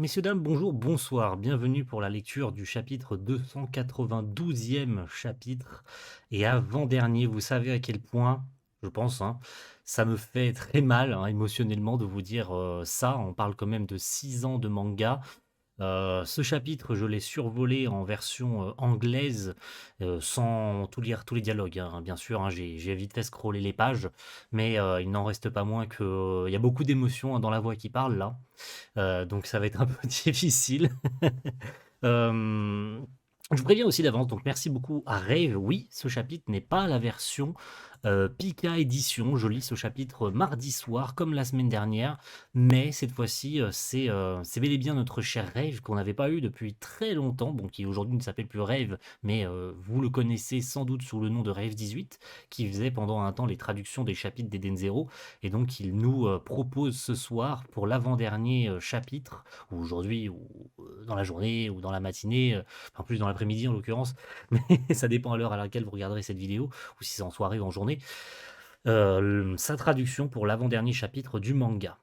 Messieurs, dames, bonjour, bonsoir. Bienvenue pour la lecture du chapitre 292e chapitre et avant-dernier. Vous savez à quel point, je pense, hein, ça me fait très mal émotionnellement de vous dire ça. On parle quand même de 6 ans de manga. Ce chapitre, je l'ai survolé en version, anglaise, sans tout lire tous les dialogues, hein, bien sûr, hein, j'ai vite fait scroller les pages, mais il n'en reste pas moins que, il y a beaucoup d'émotions, hein, dans la voix qui parle là, donc ça va être un peu difficile. Hem, je vous préviens aussi d'avance, donc merci beaucoup à Rave. Oui, ce chapitre n'est pas la version, Pika édition. Je lis ce chapitre mardi soir comme la semaine dernière, mais cette fois-ci, c'est bel et bien notre cher Rave qu'on n'avait pas eu depuis très longtemps, bon qui aujourd'hui ne s'appelle plus Rave, mais vous le connaissez sans doute sous le nom de Rave 18, qui faisait pendant un temps les traductions des chapitres d'Eden Zero, et donc il nous, propose ce soir pour l'avant-dernier, chapitre, ou aujourd'hui, ou dans la journée, ou dans la matinée, enfin plus dans l'après-midi en l'occurrence, mais ça dépend à l'heure à laquelle vous regarderez cette vidéo, ou si c'est en soirée ou en journée, sa traduction pour l'avant-dernier chapitre du manga.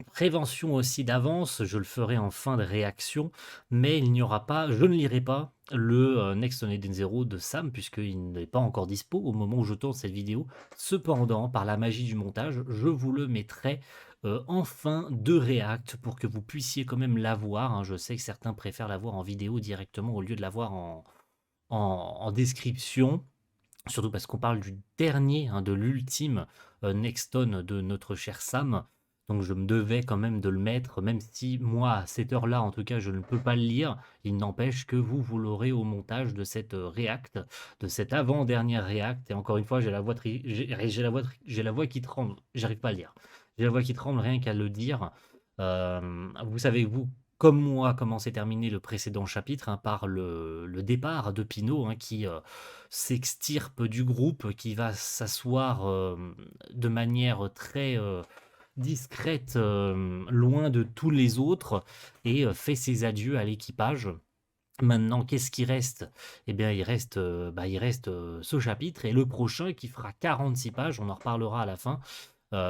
Prévention aussi d'avance, je le ferai en fin de réaction, mais il n'y aura pas, je ne lirai pas le Next on Eden Zero de Sam, puisqu'il n'est pas encore dispo au moment où je tourne cette vidéo. Cependant, par la magie du montage, je vous le mettrai en fin de réact pour que vous puissiez quand même l'avoir, hein. Je sais que certains préfèrent l'avoir en vidéo directement au lieu de l'avoir en description. Surtout parce qu'on parle du dernier, hein, de l'ultime Nexton de notre cher Sam. Donc je me devais quand même de le mettre, même si moi, à cette heure-là, en tout cas, je ne peux pas le lire. Il n'empêche que vous l'aurez au montage de cette React, de cette avant-dernière React. Et encore une fois, j'ai la voix qui tremble. J'arrive pas à le lire. J'ai la voix qui tremble rien qu'à le dire. Vous savez, vous, comme moi, comment s'est terminé le précédent chapitre, hein, par le départ de Pino, hein, qui s'extirpe du groupe, qui va s'asseoir de manière très discrète, loin de tous les autres, et fait ses adieux à l'équipage. Maintenant, qu'est-ce qui reste? Eh bien, il reste ce chapitre et le prochain qui fera 46 pages. On en reparlera à la fin.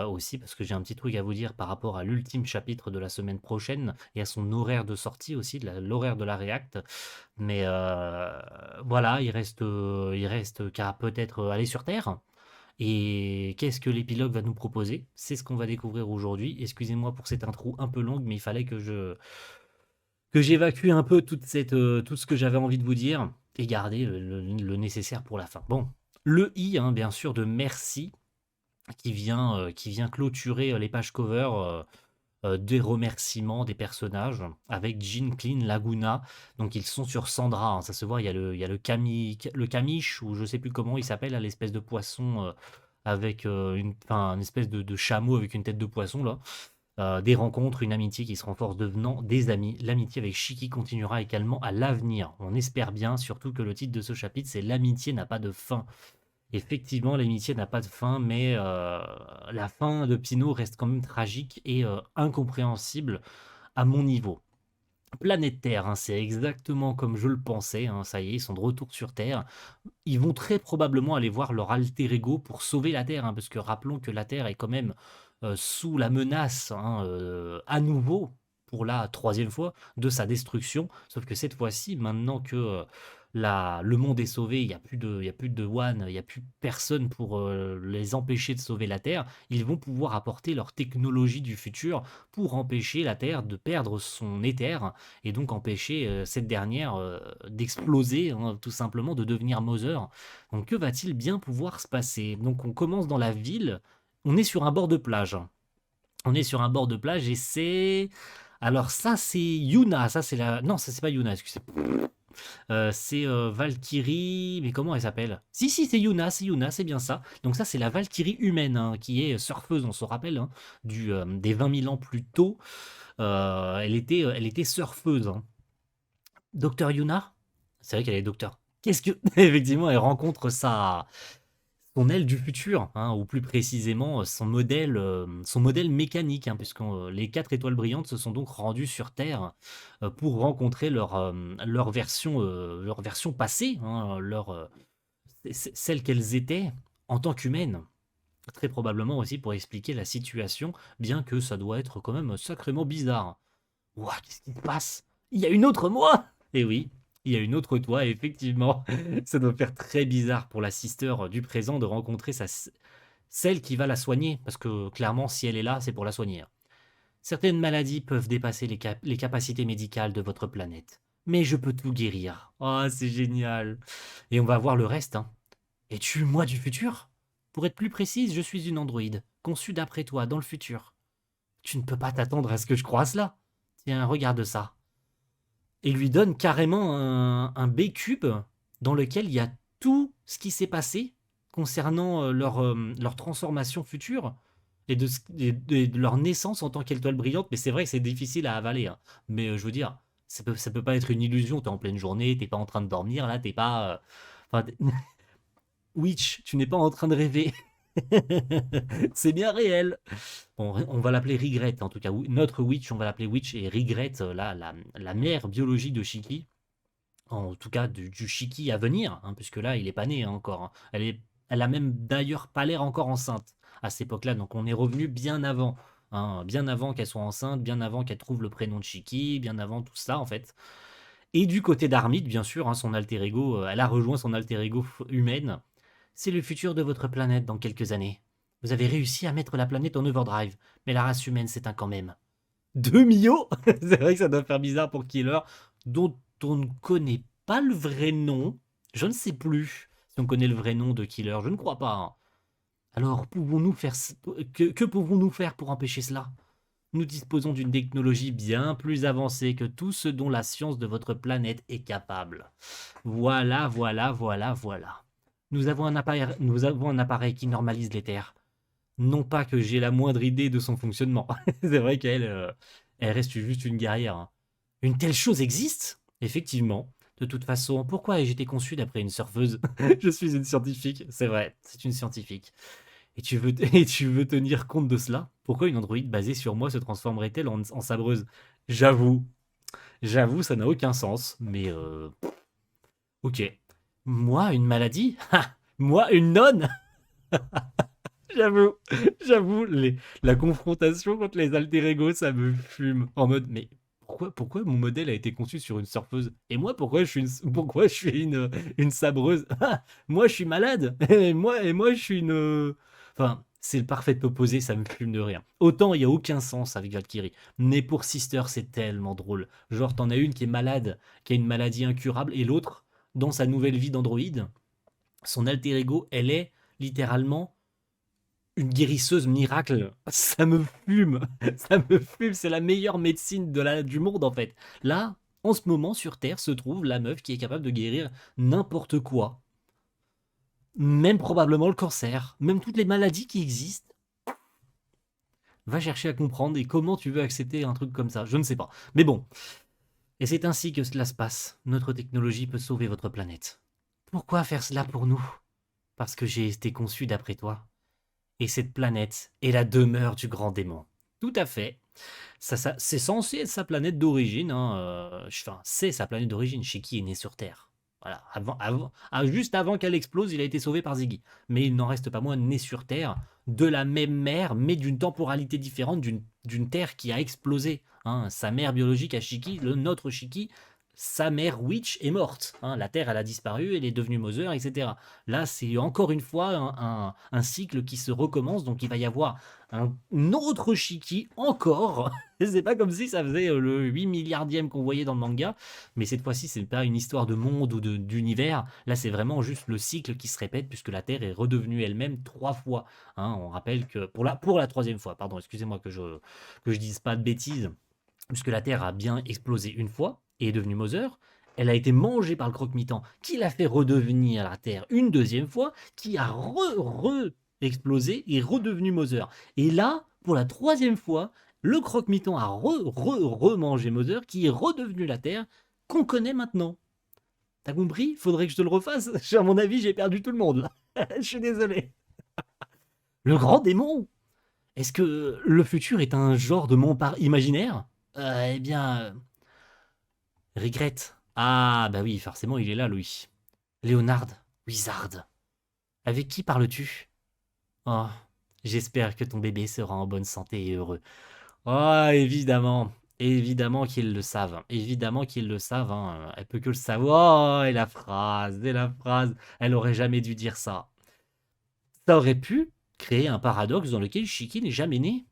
Aussi, parce que j'ai un petit truc à vous dire par rapport à l'ultime chapitre de la semaine prochaine et à son horaire de sortie aussi, l'horaire de la React. Mais voilà, il reste qu'à peut-être aller sur Terre. Et qu'est-ce que l'épilogue va nous proposer? C'est ce qu'on va découvrir aujourd'hui. Excusez-moi pour cette intro un peu longue, mais il fallait que j'évacue un peu tout ce que j'avais envie de vous dire et garder le nécessaire pour la fin. Bon, le i, hein, bien sûr, de merci qui vient clôturer les pages cover, des remerciements des personnages avec Jean, Clean, Laguna. Donc ils sont sur Sandra, hein, ça se voit, il y a le camiche, ou je sais plus comment il s'appelle, à l'espèce de poisson avec une espèce de chameau avec une tête de poisson là. Des rencontres, une amitié qui se renforce devenant des amis. L'amitié avec Shiki continuera également à l'avenir. On espère bien, surtout que le titre de ce chapitre, c'est L'amitié n'a pas de fin. Effectivement, l'amitié n'a pas de fin, mais la fin de Pino reste quand même tragique et incompréhensible à mon niveau. Planète Terre, hein, c'est exactement comme je le pensais, hein, ça y est, ils sont de retour sur Terre. Ils vont très probablement aller voir leur alter ego pour sauver la Terre, hein, parce que rappelons que la Terre est quand même sous la menace, hein, à nouveau, pour la troisième fois, de sa destruction. Sauf que cette fois-ci, maintenant que le monde est sauvé, il y a plus de One, il n'y a plus personne pour les empêcher de sauver la Terre, ils vont pouvoir apporter leur technologie du futur pour empêcher la Terre de perdre son éther et donc empêcher cette dernière d'exploser, hein, tout simplement, de devenir Mother. Donc que va-t-il bien pouvoir se passer? Donc on commence dans la ville, on est sur un bord de plage. On est sur un bord de plage et c'est... Alors ça c'est Yuna, ça c'est la... Non, ça c'est pas Yuna, excusez-moi. C'est Valkyrie, mais comment elle s'appelle? Si, c'est Yuna, c'est bien ça. Donc ça, c'est la Valkyrie humaine, hein, qui est surfeuse, on se rappelle, hein, des 20 000 ans plus tôt. Elle était surfeuse, hein. Docteur Yuna? C'est vrai qu'elle est docteur. Qu'est-ce que... Effectivement, elle rencontre son aile du futur, hein, ou plus précisément son modèle mécanique, hein, puisque les 4 étoiles brillantes se sont donc rendues sur Terre pour rencontrer leur version passée, hein, celle qu'elles étaient en tant qu'humaines. Très probablement aussi pour expliquer la situation, bien que ça doit être quand même sacrément bizarre. Ouah, qu'est-ce qui se passe? Il y a une autre moi! Et oui, il y a une autre toi, effectivement. Ça doit faire très bizarre pour la sister du présent de rencontrer celle qui va la soigner. Parce que clairement, si elle est là, c'est pour la soigner, hein. Certaines maladies peuvent dépasser les capacités médicales de votre planète. Mais je peux tout guérir. Oh, c'est génial. Et on va voir le reste, hein. Es-tu moi du futur? Pour être plus précise, je suis une androïde, conçue d'après toi, dans le futur. Tu ne peux pas t'attendre à ce que je croie cela. Tiens, regarde ça. Et lui donne carrément un B-cube dans lequel il y a tout ce qui s'est passé concernant leur transformation future et de leur naissance en tant qu'étoile brillante. Mais c'est vrai que c'est difficile à avaler, hein. Mais je veux dire, ça peut pas être une illusion. T'es en pleine journée, t'es pas en train de dormir, là, t'es pas... Enfin, Witch, tu n'es pas en train de rêver. C'est bien réel. Bon, on va l'appeler Regret, en tout cas. Notre Witch, on va l'appeler Witch et Regret, la mère biologique de Shiki. En tout cas, du Shiki à venir, hein, puisque là, il est pas né, hein, encore, hein. Elle a même d'ailleurs pas l'air encore enceinte à cette époque-là. Donc on est revenu bien avant, hein, bien avant qu'elle soit enceinte, bien avant qu'elle trouve le prénom de Shiki, bien avant tout ça, en fait. Et du côté d'Armid, bien sûr, hein, son alter ego, elle a rejoint son alter ego humaine. C'est le futur de votre planète dans quelques années. Vous avez réussi à mettre la planète en overdrive, mais la race humaine s'éteint quand même. 2 millions. C'est vrai que ça doit faire bizarre pour Killer, dont on ne connaît pas le vrai nom. Je ne sais plus si on connaît le vrai nom de Killer, je ne crois pas, hein. Alors, que pouvons-nous faire pour empêcher cela? Nous disposons d'une technologie bien plus avancée que tout ce dont la science de votre planète est capable. Voilà, voilà, voilà, voilà. Nous avons un appareil qui normalise les terres. Non pas que j'ai la moindre idée de son fonctionnement. C'est vrai qu'elle elle reste juste une guerrière, hein. Une telle chose existe? Effectivement. De toute façon, pourquoi ai-je été conçu d'après une surfeuse? Je suis une scientifique. C'est vrai, c'est une scientifique. Et tu veux tenir compte de cela? Pourquoi une androïde basée sur moi se transformerait-elle en sabreuse? J'avoue, j'avoue, ça n'a aucun sens, mais ok. Moi, une maladie? Ha! Moi, une nonne? J'avoue, j'avoue, la confrontation contre les alter ego, ça me fume. En mode, mais pourquoi mon modèle a été conçu sur une surfeuse? Et moi, pourquoi je suis une sabreuse? Ah, moi, je suis malade. Et moi, je suis une. Enfin, c'est le parfait opposé, ça me fume de rien. Autant il n'y a aucun sens avec Valkyrie. Mais pour Sister, c'est tellement drôle. Genre, t'en as une qui est malade, qui a une maladie incurable, et l'autre, dans sa nouvelle vie d'androïde, son alter ego, elle est littéralement une guérisseuse miracle. Ça me fume. Ça me fume. C'est la meilleure médecine du monde, en fait. Là, en ce moment, sur Terre, se trouve la meuf qui est capable de guérir n'importe quoi. Même probablement le cancer. Même toutes les maladies qui existent. Va chercher à comprendre et comment tu veux accepter un truc comme ça. Je ne sais pas. Mais bon. Et c'est ainsi que cela se passe. Notre technologie peut sauver votre planète. Pourquoi faire cela pour nous? Parce que j'ai été conçu d'après toi. Et cette planète est la demeure du grand démon. Tout à fait. C'est censé être sa planète d'origine, hein, enfin, c'est sa planète d'origine. Shiki est né sur Terre. Voilà, juste avant qu'elle explose, il a été sauvé par Ziggy. Mais il n'en reste pas moins né sur Terre, de la même mère, mais d'une temporalité différente, d'une Terre qui a explosé, hein. Sa mère biologique à Shiki, notre Shiki, sa mère Witch est morte, hein. La Terre, elle a disparu, elle est devenue Mother, etc. Là, c'est encore une fois un cycle qui se recommence, donc il va y avoir un autre Shiki encore. C'est pas comme si ça faisait le 8 milliardième qu'on voyait dans le manga, mais cette fois-ci, c'est pas une histoire de monde ou d'univers. Là, c'est vraiment juste le cycle qui se répète, puisque la Terre est redevenue elle-même 3 fois, hein. On rappelle que pour la troisième fois, pardon, excusez-moi que je dise pas de bêtises, puisque la Terre a bien explosé une fois et est devenue Mother. Elle a été mangée par le croque-mitaine, qui l'a fait redevenir la Terre une deuxième fois, qui a explosé et redevenu Mother. Et là, pour la troisième fois, le croque-mitaine a remangé Mother, qui est redevenu la Terre qu'on connaît maintenant. T'as compris? Faudrait que je te le refasse. À mon avis, j'ai perdu tout le monde là. Je suis désolé. Le grand démon? Est-ce que le futur est un genre de monde imaginaire? Eh bien, Regrette. Ah, bah oui, forcément, il est là, Louis. Léonard, Wizard. Avec qui parles-tu? Oh, j'espère que ton bébé sera en bonne santé et heureux. Oh, évidemment. Évidemment qu'ils le savent. Évidemment qu'ils le savent, hein. Elle peut que le savoir. Oh, et la phrase. Elle aurait jamais dû dire ça. Ça aurait pu créer un paradoxe dans lequel Shiki n'est jamais né.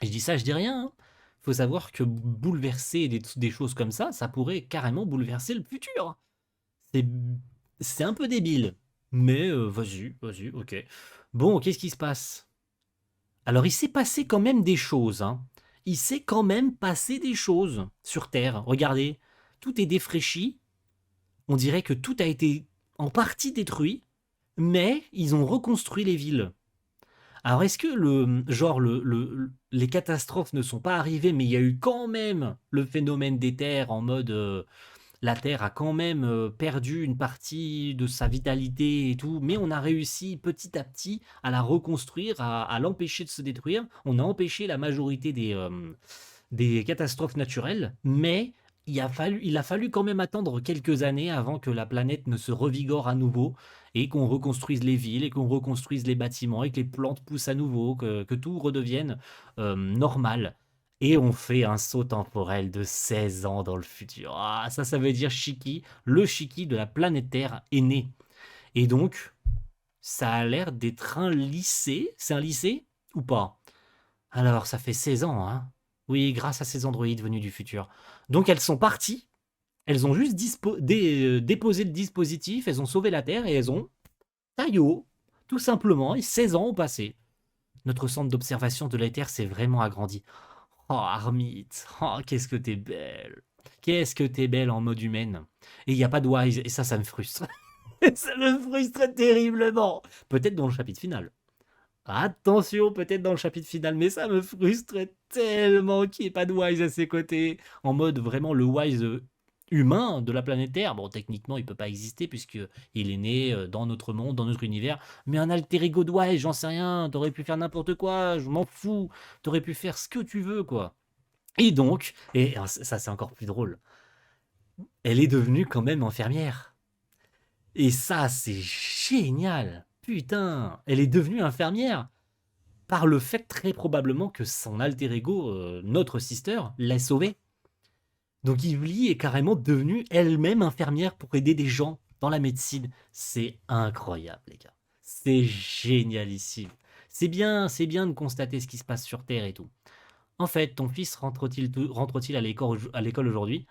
Et je dis ça, je dis rien, hein. Faut savoir que bouleverser des choses comme ça pourrait carrément bouleverser le futur. C'est c'est un peu débile. Mais vas-y, vas-y, ok. Bon, qu'est-ce qui se passe? Alors, il s'est passé quand même des choses, hein. Il s'est quand même passé des choses sur Terre. Regardez, tout est défraîchi. On dirait que tout a été en partie détruit, mais ils ont reconstruit les villes. Alors, est-ce que les catastrophes ne sont pas arrivées, mais il y a eu quand même le phénomène des terres en mode la Terre a quand même perdu une partie de sa vitalité et tout, mais on a réussi petit à petit à la reconstruire, à l'empêcher de se détruire. On a empêché la majorité des catastrophes naturelles, mais il a fallu quand même attendre quelques années avant que la planète ne se revigore à nouveau et qu'on reconstruise les villes et qu'on reconstruise les bâtiments et que les plantes poussent à nouveau, que tout redevienne normal. Et on fait un saut temporel de 16 ans dans le futur. Ah, ça veut dire Shiki, le Shiki de la planète Terre est né. Et donc, ça a l'air d'être un lycée. C'est un lycée ou pas? Alors, ça fait 16 ans, hein. Oui, grâce à ces androïdes venus du futur. Donc, elles sont parties. Elles ont juste déposé le dispositif, elles ont sauvé la Terre et elles ont taillot, tout simplement, et 16 ans ont passé. Notre centre d'observation de la Terre s'est vraiment agrandi. Oh, Armite, oh, qu'est-ce que t'es belle. Qu'est-ce que t'es belle en mode humaine. Et il n'y a pas de Wise, et ça me frustre. Ça me frustre terriblement. Peut-être dans le chapitre final. Attention, peut-être dans le chapitre final, mais ça me frustre tellement qu'il n'y ait pas de Wise à ses côtés. En mode vraiment le Wise humain de la planète Terre. Bon, techniquement, il peut pas exister puisque il est né dans notre monde, dans notre univers. Mais un alter ego de Wise, j'en sais rien. T'aurais pu faire n'importe quoi, je m'en fous. T'aurais pu faire ce que tu veux, quoi. Et donc, et ça c'est encore plus drôle, elle est devenue quand même infirmière. Et ça c'est génial. Putain, elle est devenue infirmière par le fait très probablement que son alter ego, notre sister, l'a sauvée. Donc Ivli est carrément devenue elle-même infirmière pour aider des gens dans la médecine. C'est incroyable, les gars. C'est génialissime. C'est bien de constater ce qui se passe sur Terre et tout. En fait, ton fils rentre-t-il à l'école aujourd'hui?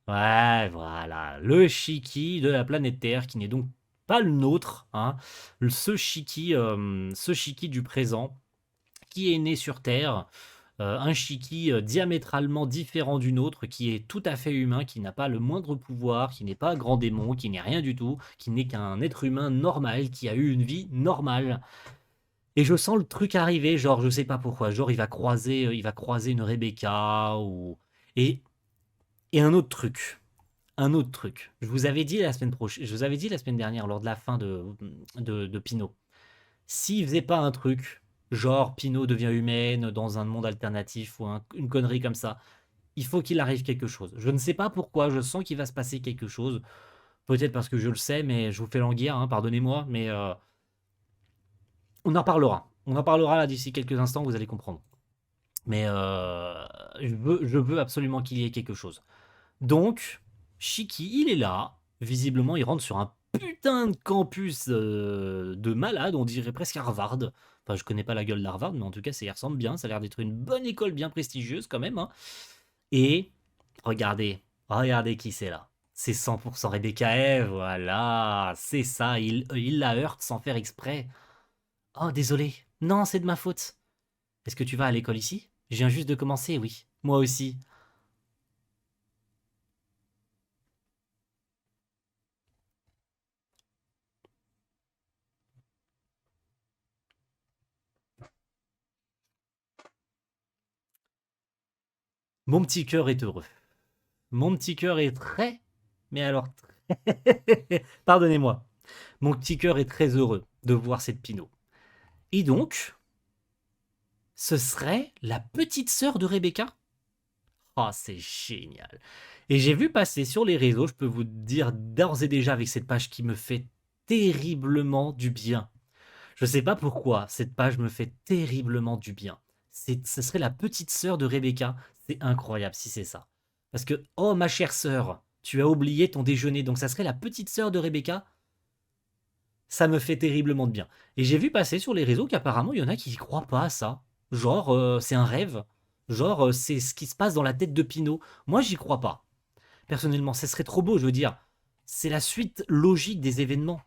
Ouais, voilà. Le Shiki de la planète Terre, qui n'est donc pas le nôtre, hein. Ce Shiki du présent, qui est né sur Terre, un Shiki diamétralement différent du nôtre, qui est tout à fait humain, qui n'a pas le moindre pouvoir, qui n'est pas un grand démon, qui n'est rien du tout, qui n'est qu'un être humain normal, qui a eu une vie normale. Et je sens le truc arriver, genre, je sais pas pourquoi, genre, il va croiser une Rebecca, ou... Et, et un autre truc. Je vous avais dit la semaine prochaine, je vous avais dit la semaine dernière, lors de la fin de Pinot, s'il faisait pas un truc, genre Pinot devient humaine dans un monde alternatif ou une connerie comme ça, il faut qu'il arrive quelque chose. Je ne sais pas pourquoi, je sens qu'il va se passer quelque chose. Peut-être parce que je le sais, mais je vous fais languir, hein, pardonnez-moi, mais on en parlera. On en parlera là d'ici quelques instants, vous allez comprendre. Mais je veux absolument qu'il y ait quelque chose. Donc, Shiki, il est là. Visiblement, il rentre sur un putain de campus de malade, on dirait presque Harvard. Enfin, je connais pas la gueule d'Harvard, mais en tout cas, ça y ressemble bien. Ça a l'air d'être une bonne école bien prestigieuse quand même, hein. Et regardez, regardez qui c'est là. C'est 100% Rebecca Eve, voilà. C'est ça, il la heurte sans faire exprès. Oh, désolé. Non, c'est de ma faute. Est-ce que tu vas à l'école ici? Je viens juste de commencer, oui. Moi aussi. Mon petit cœur est heureux. Mon petit cœur est très... Mais alors... Pardonnez-moi. Mon petit cœur est très heureux de voir cette Pinot. Et donc, ce serait la petite sœur de Rebecca? Oh, c'est génial. Et j'ai vu passer sur les réseaux, je peux vous dire d'ores et déjà avec cette page qui me fait terriblement du bien. Je sais pas pourquoi, cette page me fait terriblement du bien. Ce serait la petite sœur de Rebecca. C'est incroyable si c'est ça. Parce que, oh ma chère sœur, tu as oublié ton déjeuner, donc ça serait la petite sœur de Rebecca. Ça me fait terriblement de bien. Et j'ai vu passer sur les réseaux qu'apparemment, il y en a qui y croient pas à ça. Genre, c'est un rêve. Genre, c'est ce qui se passe dans la tête de Pinot. Moi, j'y crois pas. Personnellement, ce serait trop beau, je veux dire. C'est la suite logique des événements.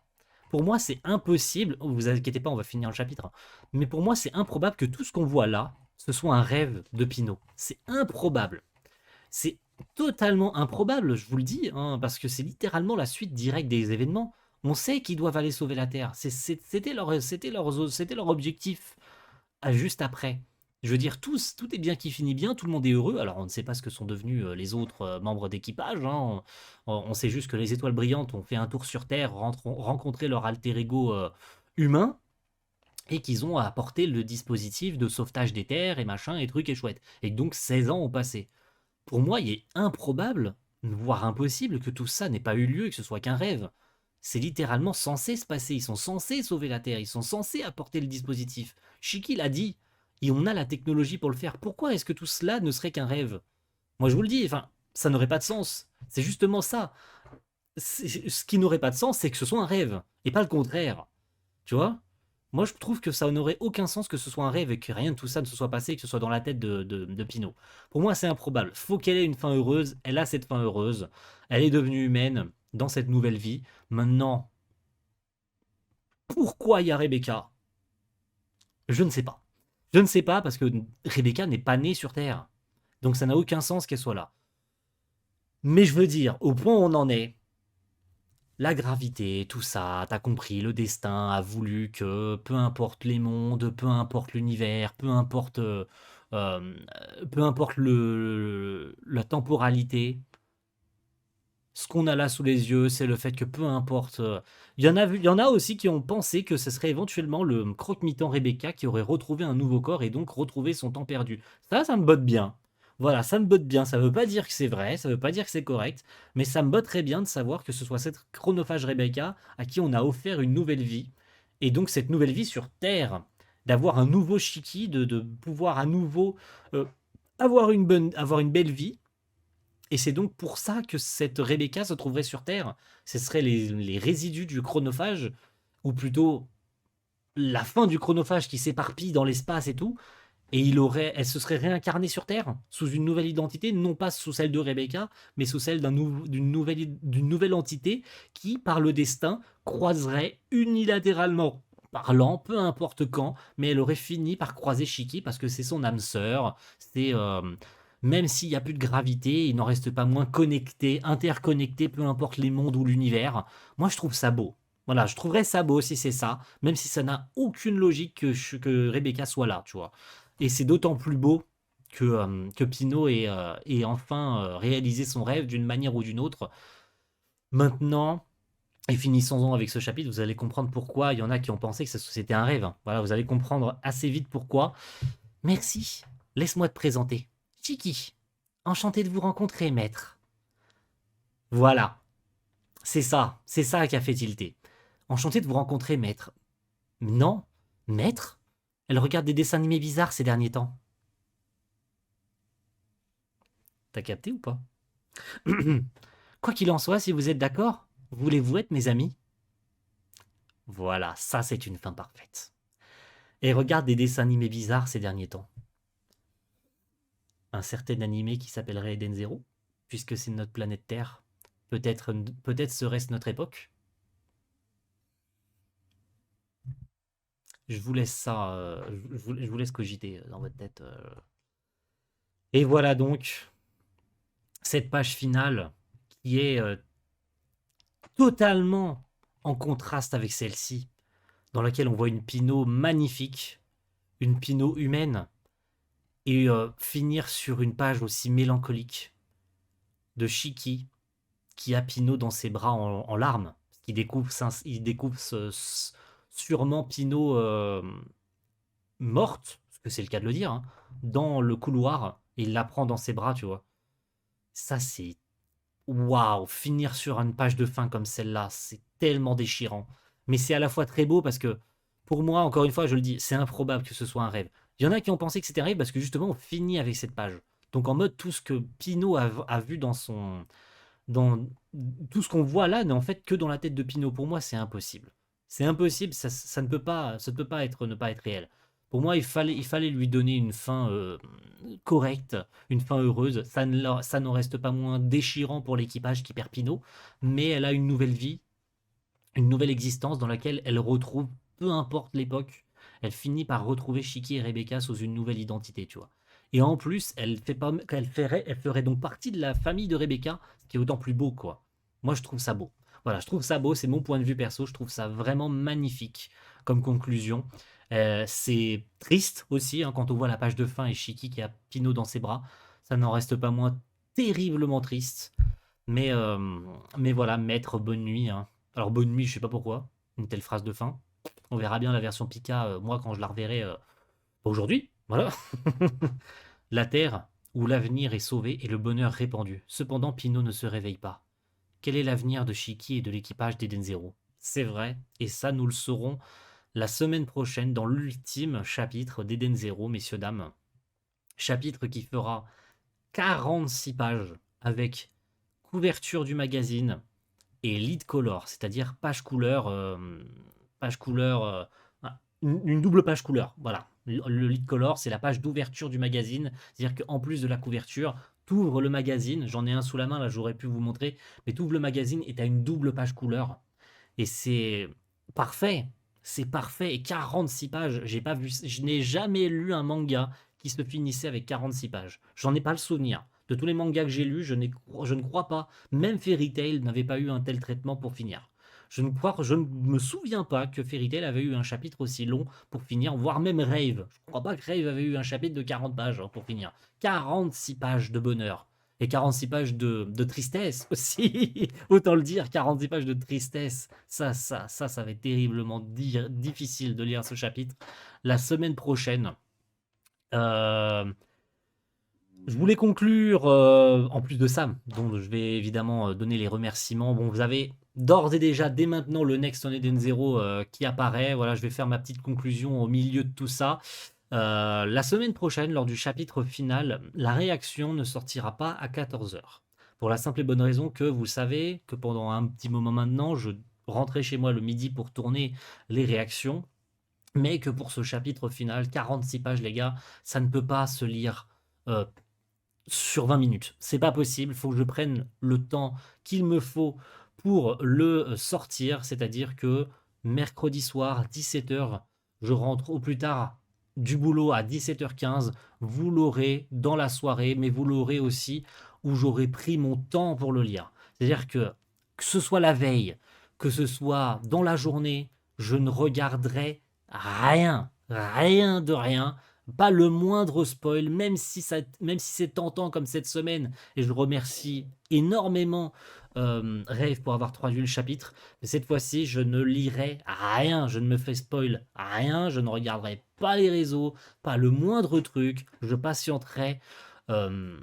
Pour moi, c'est impossible. Oh, vous inquiétez pas, on va finir le chapitre, hein. Mais pour moi, c'est improbable que tout ce qu'on voit là, ce soit un rêve de Pinot. C'est improbable. C'est totalement improbable, je vous le dis, hein, parce que c'est littéralement la suite directe des événements. On sait qu'ils doivent aller sauver la Terre. C'était leur objectif juste après. Je veux dire, tout est bien qui finit bien, tout le monde est heureux. Alors, on ne sait pas ce que sont devenus les autres membres d'équipage, hein. On sait juste que les étoiles brillantes ont fait un tour sur Terre, rencontré leur alter ego humain, et qu'ils ont apporté le dispositif de sauvetage des terres et machin, et trucs et chouettes. Et que donc 16 ans ont passé. Pour moi, il est improbable, voire impossible, que tout ça n'ait pas eu lieu et que ce soit qu'un rêve. C'est littéralement censé se passer. Ils sont censés sauver la Terre. Ils sont censés apporter le dispositif. Shiki l'a dit. Et on a la technologie pour le faire. Pourquoi est-ce que tout cela ne serait qu'un rêve? Moi, je vous le dis, enfin, ça n'aurait pas de sens. C'est justement ça. Ce qui n'aurait pas de sens, c'est que ce soit un rêve. Et pas le contraire. Tu vois? Moi, je trouve que ça n'aurait aucun sens que ce soit un rêve et que rien de tout ça ne se soit passé et que ce soit dans la tête de Pinot. Pour moi, c'est improbable. Faut qu'elle ait une fin heureuse. Elle a cette fin heureuse. Elle est devenue humaine dans cette nouvelle vie. Maintenant, pourquoi il y a Rebecca? Je ne sais pas. Je ne sais pas parce que Rebecca n'est pas née sur Terre. Donc ça n'a aucun sens qu'elle soit là. Mais je veux dire, au point où on en est, la gravité, tout ça, t'as compris, le destin a voulu que peu importe les mondes, peu importe l'univers, euh, peu importe la temporalité, ce qu'on a là sous les yeux, c'est le fait que peu importe. Il y en a aussi qui ont pensé que ce serait éventuellement le croque-mitaine Rebecca qui aurait retrouvé un nouveau corps et donc retrouvé son temps perdu. Ça me botte bien. Voilà, ça me botte bien. Ça veut pas dire que c'est vrai, ça veut pas dire que c'est correct, mais ça me botterait bien de savoir que ce soit cette chronophage Rebecca à qui on a offert une nouvelle vie. Et donc cette nouvelle vie sur Terre, d'avoir un nouveau Shiki, de pouvoir à nouveau euh, avoir une belle vie. Et c'est donc pour ça que cette Rebecca se trouverait sur Terre. Ce seraient les résidus du chronophage, ou plutôt la fin du chronophage qui s'éparpille dans l'espace et tout. Et elle se serait réincarnée sur Terre, sous une nouvelle identité, non pas sous celle de Rebecca, mais sous celle d'une nouvelle entité qui, par le destin, croiserait unilatéralement parlant, peu importe quand, mais elle aurait fini par croiser Shiki parce que c'est son âme sœur. Même s'il n'y a plus de gravité, il n'en reste pas moins connecté, interconnecté, peu importe les mondes ou l'univers. Moi, je trouve ça beau. Voilà, je trouverais ça beau si c'est ça, même si ça n'a aucune logique que Rebecca soit là, tu vois. Et c'est d'autant plus beau que Pinot ait enfin réalisé son rêve d'une manière ou d'une autre. Maintenant, et finissons-en avec ce chapitre, vous allez comprendre pourquoi il y en a qui ont pensé que c'était un rêve, hein. Voilà, vous allez comprendre assez vite pourquoi. Merci, laisse-moi te présenter. Chiki, enchanté de vous rencontrer, maître. Voilà, c'est ça qui a fait tilter. Enchanté de vous rencontrer, maître. Non, maître? Elle regarde des dessins animés bizarres ces derniers temps. T'as capté ou pas? Quoi qu'il en soit, si vous êtes d'accord, voulez-vous être mes amis? Voilà, ça c'est une fin parfaite. Et regarde des dessins animés bizarres ces derniers temps. Un certain animé qui s'appellerait Eden Zero, puisque c'est notre planète Terre. Peut-être serait-ce notre époque. Je vous laisse ça, je vous laisse cogiter dans votre tête. Et voilà donc cette page finale qui est totalement en contraste avec celle-ci, dans laquelle on voit une Pinot magnifique, une Pinot humaine, et finir sur une page aussi mélancolique de Shiki qui a Pinot dans ses bras en larmes. Il découvre sûrement Pinot morte, parce que c'est le cas de le dire, hein, dans le couloir, et il la prend dans ses bras, tu vois. Ça, c'est... Waouh, finir sur une page de fin comme celle-là, c'est tellement déchirant. Mais c'est à la fois très beau parce que, pour moi, encore une fois, je le dis, c'est improbable que ce soit un rêve. Il y en a qui ont pensé que c'était Rave parce que justement on finit avec cette page. Donc en mode tout ce que Pino a vu dans tout ce qu'on voit là n'est en fait que dans la tête de Pino. Pour moi, c'est impossible. C'est impossible, ça ne peut pas être ne pas être réel. Pour moi, il fallait lui donner une fin correcte, une fin heureuse. Ça n'en reste pas moins déchirant pour l'équipage qui perd Pino, mais elle a une nouvelle vie, une nouvelle existence dans laquelle elle retrouve, peu importe l'époque, elle finit par retrouver Shiki et Rebecca sous une nouvelle identité, tu vois. Et en plus, elle ferait donc partie de la famille de Rebecca, ce qui est autant plus beau, quoi. Moi, je trouve ça beau. Voilà, je trouve ça beau, c'est mon point de vue perso, je trouve ça vraiment magnifique comme conclusion. C'est triste aussi, hein, quand on voit la page de fin et Shiki qui a Pino dans ses bras. Ça n'en reste pas moins terriblement triste. Mais, euh, mais voilà, maître, bonne nuit, hein. Alors bonne nuit, je sais pas pourquoi, une telle phrase de fin. On verra bien la version Pika, moi quand je la reverrai aujourd'hui. Voilà. La terre où l'avenir est sauvé et le bonheur répandu. Cependant, Pino ne se réveille pas. Quel est l'avenir de Shiki et de l'équipage d'Eden Zero? C'est vrai, et ça nous le saurons la semaine prochaine dans l'ultime chapitre d'Eden Zero, messieurs, dames. Chapitre qui fera 46 pages avec couverture du magazine, et lead color, c'est-à-dire page couleur, une double page couleur. Voilà. Le lead color, c'est la page d'ouverture du magazine. C'est-à-dire qu'en plus de la couverture, tu ouvres le magazine. J'en ai un sous la main, là, j'aurais pu vous montrer. Mais tu ouvres le magazine et tu as une double page couleur. Et c'est parfait. C'est parfait. Et 46 pages, j'ai pas vu, je n'ai jamais lu un manga qui se finissait avec 46 pages. J'en ai pas le souvenir. De tous les mangas que j'ai lus, je ne crois pas. Même Fairy Tail n'avait pas eu un tel traitement pour finir. Je ne me souviens pas que Fairy Tail avait eu un chapitre aussi long pour finir, voire même Rave. Je ne crois pas que Rave avait eu un chapitre de 40 pages, hein, pour finir. 46 pages de bonheur. Et 46 pages de tristesse aussi. Autant le dire, 46 pages de tristesse. Ça va être terriblement difficile de lire ce chapitre. La semaine prochaine, euh, je voulais conclure, en plus de ça, dont je vais évidemment donner les remerciements. Bon, vous avez d'ores et déjà, dès maintenant, le Next on Eden Zero qui apparaît. Voilà, je vais faire ma petite conclusion au milieu de tout ça. La semaine prochaine, lors du chapitre final, la réaction ne sortira pas à 14 heures. Pour la simple et bonne raison que vous savez que pendant un petit moment maintenant, je rentrais chez moi le midi pour tourner les réactions, mais que pour ce chapitre final, 46 pages, les gars, ça ne peut pas se lire euh, sur 20 minutes. C'est pas possible, il faut que je prenne le temps qu'il me faut pour le sortir, c'est-à-dire que mercredi soir, 17 h, je rentre au plus tard du boulot à 17 h 15. Vous l'aurez dans la soirée, mais vous l'aurez aussi où j'aurai pris mon temps pour le lire. C'est-à-dire que ce soit la veille, que ce soit dans la journée, je ne regarderai rien, rien de rien, pas le moindre spoil, même si c'est tentant comme cette semaine. Et je remercie énormément Rave pour avoir traduit le chapitre. Mais cette fois-ci, je ne lirai rien. Je ne me fais spoil rien. Je ne regarderai pas les réseaux, pas le moindre truc. Je patienterai euh,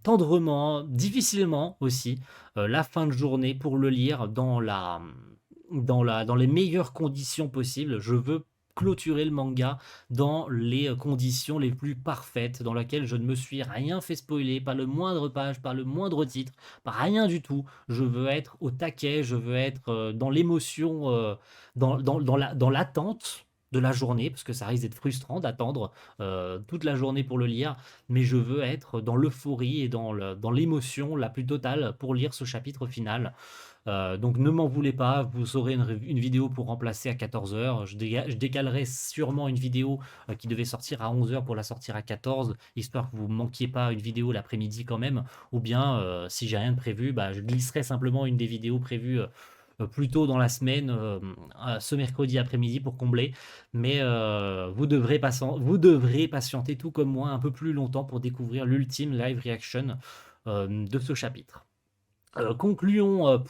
tendrement, difficilement aussi, la fin de journée pour le lire dans les meilleures conditions possibles. Je veux clôturer le manga dans les conditions les plus parfaites, dans lesquelles je ne me suis rien fait spoiler, pas le moindre page, pas le moindre titre, pas rien du tout. Je veux être au taquet, je veux être dans l'émotion, dans l'attente de la journée, parce que ça risque d'être frustrant d'attendre toute la journée pour le lire, mais je veux être dans l'euphorie et dans l'émotion la plus totale pour lire ce chapitre final. Donc ne m'en voulez pas, vous aurez une vidéo pour remplacer à 14 heures. Je décalerai sûrement une vidéo qui devait sortir à 11 heures pour la sortir à 14, histoire que vous ne manquiez pas une vidéo l'après-midi quand même. Ou bien, si j'ai rien de prévu, bah, je glisserai simplement une des vidéos prévues plus tôt dans la semaine, ce mercredi après-midi pour combler. Mais vous devrez patienter tout comme moi un peu plus longtemps pour découvrir l'ultime live reaction de ce chapitre. Concluons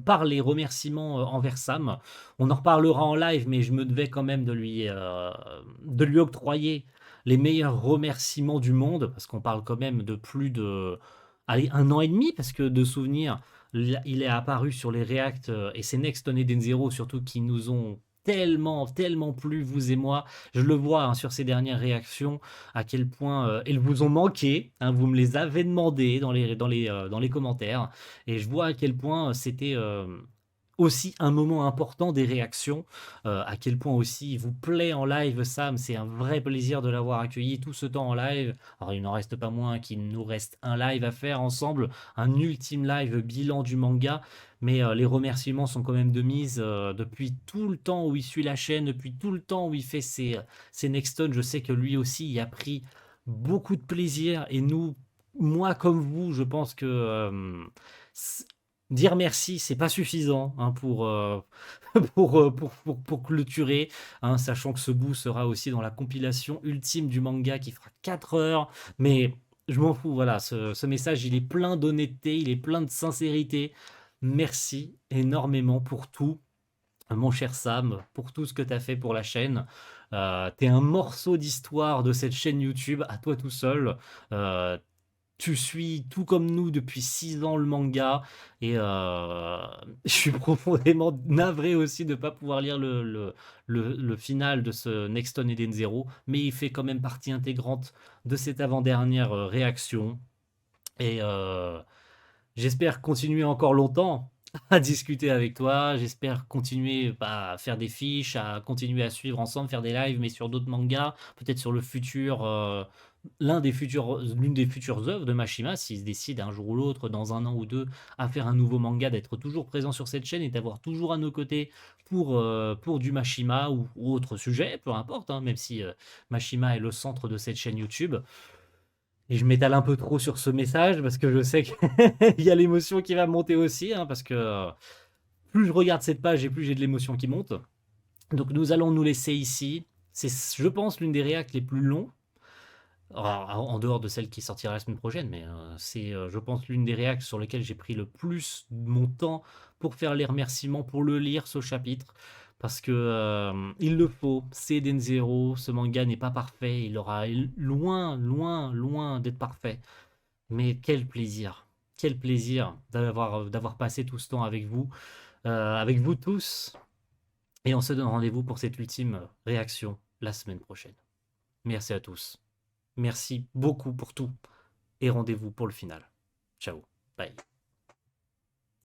par les remerciements envers Sam. On en reparlera en live, mais je me devais quand même de lui octroyer les meilleurs remerciements du monde, parce qu'on parle quand même de plus de, allez, 1 an et demi, parce que de souvenir, il est apparu sur les React et c'est Next on Eden Zero surtout qui nous ont tellement, tellement plu, vous et moi. Je le vois hein, sur ces dernières réactions, à quel point elles vous ont manqué. Hein, vous me les avez demandé dans les commentaires. Et je vois à quel point c'était aussi un moment important des réactions. À quel point aussi il vous plaît en live, Sam. C'est un vrai plaisir de l'avoir accueilli tout ce temps en live. Alors il n'en reste pas moins qu'il nous reste un live à faire ensemble, un ultime live bilan du manga. Mais les remerciements sont quand même de mise depuis tout le temps où il suit la chaîne, depuis tout le temps où il fait ses Nexton. Je sais que lui aussi y a pris beaucoup de plaisir. Et nous, moi comme vous, je pense que c- dire merci, c'est pas suffisant hein, pour clôturer, hein, sachant que ce bout sera aussi dans la compilation ultime du manga qui fera 4 heures. Mais je m'en fous, voilà, ce message, il est plein d'honnêteté, il est plein de sincérité. Merci énormément pour tout, mon cher Sam, pour tout ce que tu as fait pour la chaîne. T'es un morceau d'histoire de cette chaîne YouTube à toi tout seul. Euh, Tu suis tout comme nous depuis 6 ans le manga et je suis profondément navré aussi de ne pas pouvoir lire le final de ce Nexton Eden Zero, mais il fait quand même partie intégrante de cette avant-dernière réaction. Et j'espère continuer encore longtemps à discuter avec toi. J'espère continuer à faire des fiches, à continuer à suivre ensemble, faire des lives, mais sur d'autres mangas, peut-être sur le futur, l'une des futures œuvres de Mashima, s'il se décide un jour ou l'autre, dans un an ou deux, à faire un nouveau manga, d'être toujours présent sur cette chaîne et d'avoir toujours à nos côtés pour du Mashima ou autre sujet, peu importe, hein, même si Mashima est le centre de cette chaîne YouTube. Et je m'étale un peu trop sur ce message parce que je sais qu'il y a l'émotion qui va monter aussi, hein, parce que plus je regarde cette page et plus j'ai de l'émotion qui monte. Donc nous allons nous laisser ici. C'est, je pense, l'une des réacts les plus longs, en dehors de celle qui sortira la semaine prochaine, mais c'est, je pense, l'une des réacts sur lesquelles j'ai pris le plus de mon temps pour faire les remerciements, pour le lire, ce chapitre. Parce que il le faut, c'est Eden Zero, ce manga n'est pas parfait, il aura loin, loin, loin d'être parfait. Mais quel plaisir d'avoir passé tout ce temps avec vous tous. Et on se donne rendez-vous pour cette ultime réaction la semaine prochaine. Merci à tous. Merci beaucoup pour tout. Et rendez-vous pour le final. Ciao. Bye.